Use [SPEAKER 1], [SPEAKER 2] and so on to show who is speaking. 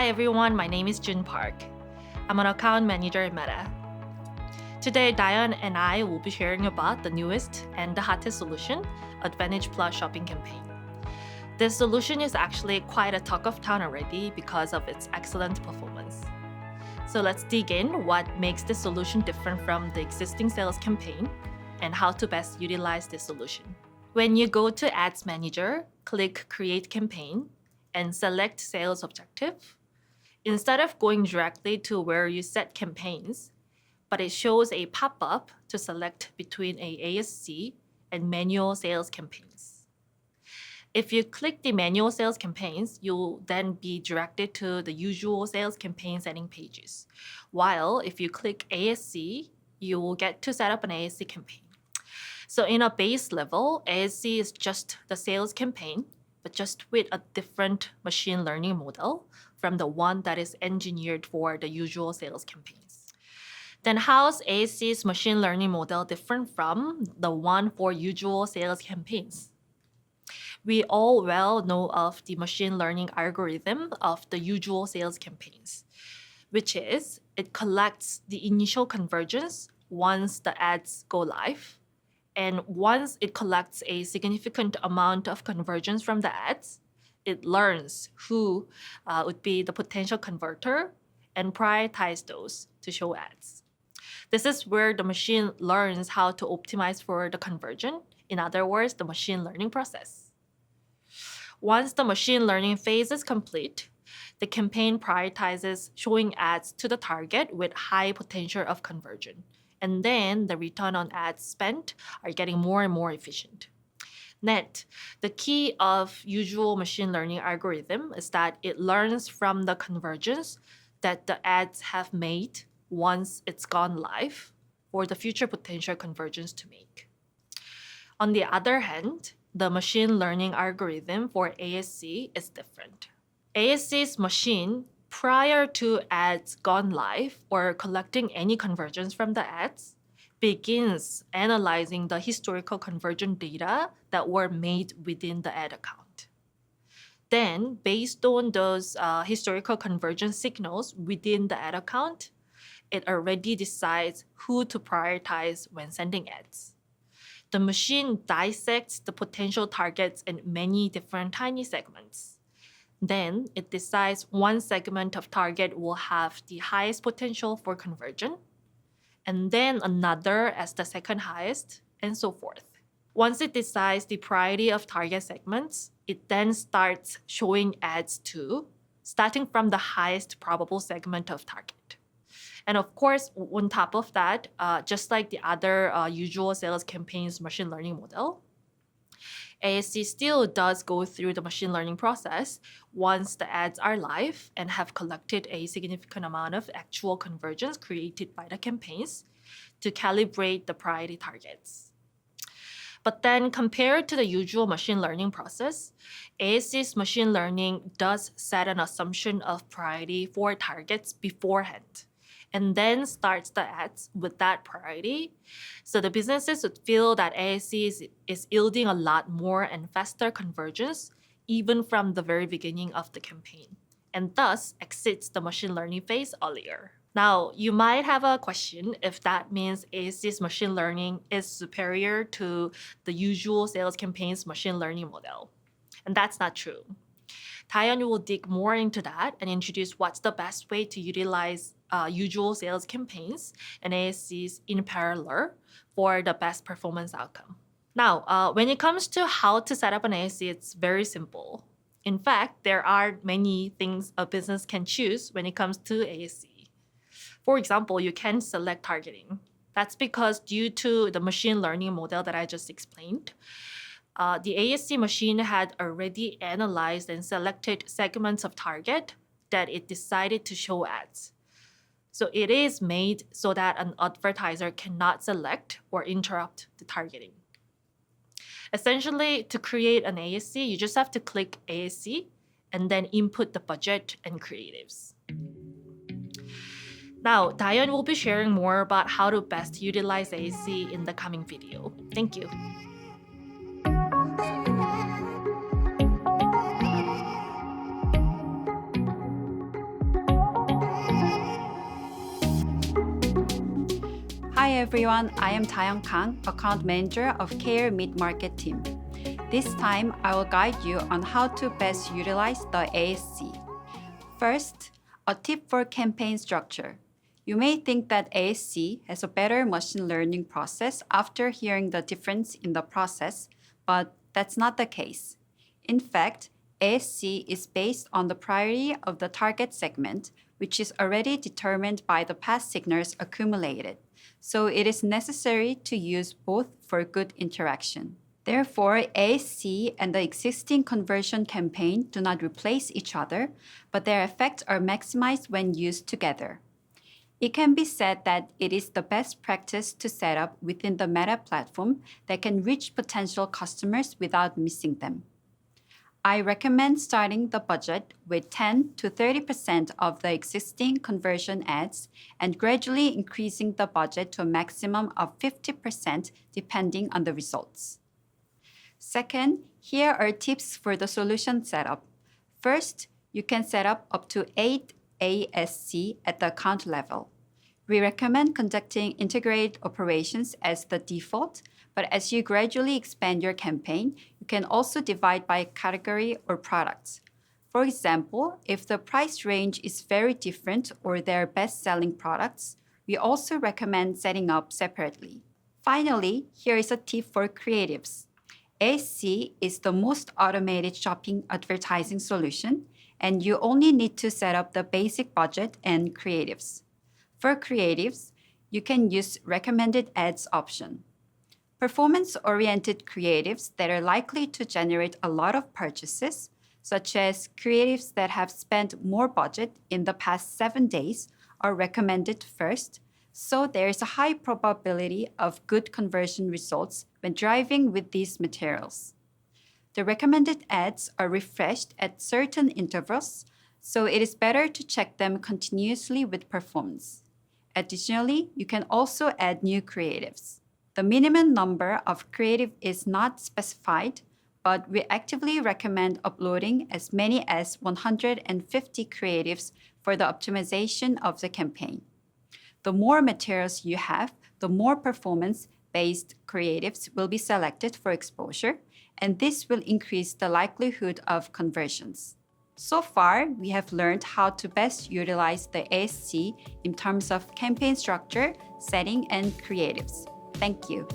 [SPEAKER 1] Hi everyone, my name is Jun Park. I'm an account manager at Meta. Today, Diane and I will be sharing about the newest and the hottest solution, Advantage Plus Shopping Campaign. This solution is actually quite a talk of town already because of its excellent performance. So let's dig in what makes this solution different from the existing sales campaign and how to best utilize this solution. When you go to Ads Manager, click Create Campaign and select Sales Objective. Instead of going directly to where you set campaigns, but it shows a pop-up to select between a ASC and manual sales campaigns. If you click the manual sales campaigns, you'll then be directed to the usual sales campaign setting pages. While if you click ASC, you will get to set up an ASC campaign. So in a base level, ASC is just the sales campaign, but just with a different machine learning model from the one that is engineered for the usual sales campaigns. Then how's ASC's machine learning model different from the one for usual sales campaigns? We all well know of the machine learning algorithm of the usual sales campaigns, which is it collects the initial conversions once the ads go live. And once it collects a significant amount of conversions from the ads, it learns who would be the potential converter and prioritize those to show ads. This is where the machine learns how to optimize for the conversion. In other words, the machine learning process. Once the machine learning phase is complete, the campaign prioritizes showing ads to the target with high potential of conversion. And then the return on ads spent are getting more and more efficient. Net, the key of usual machine learning algorithm is that it learns from the conversions that the ads have made once it's gone live for the future potential conversions to make. On the other hand, the machine learning algorithm for ASC is different. ASC's machine prior to ads gone live or collecting any conversions from the ads, begins analyzing the historical conversion data that were made within the ad account. Then, based on those historical conversion signals within the ad account, it already decides who to prioritize when sending ads. The machine dissects the potential targets in many different tiny segments. Then it decides one segment of target will have the highest potential for conversion, and then another as the second highest, and so forth. Once it decides the priority of target segments, it then starts showing ads to, starting from the highest probable segment of target. And of course, on top of that, just like the other usual sales campaigns machine learning model, ASC still does go through the machine learning process once the ads are live and have collected a significant amount of actual conversions created by the campaigns to calibrate the priority targets. But then compared to the usual machine learning process, ASC's machine learning does set an assumption of priority for targets beforehand, and then starts the ads with that priority. So the businesses would feel that ASC is yielding a lot more and faster conversions even from the very beginning of the campaign, and thus exits the machine learning phase earlier. Now, you might have a question if that means ASC's machine learning is superior to the usual sales campaigns machine learning model. And that's not true. Diane will dig more into that and introduce what's the best way to utilize usual sales campaigns and ASCs in parallel for the best performance outcome. Now, when it comes to how to set up an ASC, it's very simple. In fact, there are many things a business can choose when it comes to ASC. For example, you can select targeting. That's because due to the machine learning model that I just explained, the ASC machine had already analyzed and selected segments of target that it decided to show ads. So it is made so that an advertiser cannot select or interrupt the targeting. Essentially, to create an ASC, you just have to click ASC and then input the budget and creatives. Now, Diane will be sharing more about how to best utilize ASC in the coming video. Thank you.
[SPEAKER 2] Hi everyone, I am Taeyong Kang, Account Manager of Care Mid-Market Team. This time, I will guide you on how to best utilize the ASC. First, a tip for campaign structure. You may think that ASC has a better machine learning process after hearing the difference in the process, but that's not the case. In fact, ASC is based on the priority of the target segment, which is already determined by the past signals accumulated. So it is necessary to use both for good interaction. Therefore, ASC and the existing conversion campaign do not replace each other, but their effects are maximized when used together. It can be said that it is the best practice to set up within the Meta platform that can reach potential customers without missing them. I recommend starting the budget with 10 to 30% of the existing conversion ads and gradually increasing the budget to a maximum of 50% depending on the results. Second, here are tips for the solution setup. First, you can set up to 8 ASC at the account level. We recommend conducting integrated operations as the default, but as you gradually expand your campaign, you can also divide by category or products. For example, if the price range is very different or there are best-selling products, we also recommend setting up separately. Finally, here is a tip for creatives. ASC is the most automated shopping advertising solution, and you only need to set up the basic budget and creatives. For creatives, you can use recommended ads option. Performance-oriented creatives that are likely to generate a lot of purchases, such as creatives that have spent more budget in the past 7 days, are recommended first, so there is a high probability of good conversion results when driving with these materials. The recommended ads are refreshed at certain intervals, so it is better to check them continuously with performance. Additionally, you can also add new creatives. The minimum number of creative is not specified, but we actively recommend uploading as many as 150 creatives for the optimization of the campaign. The more materials you have, the more performance-based creatives will be selected for exposure, and this will increase the likelihood of conversions. So far, we have learned how to best utilize the ASC in terms of campaign structure, setting, and creatives. Thank you.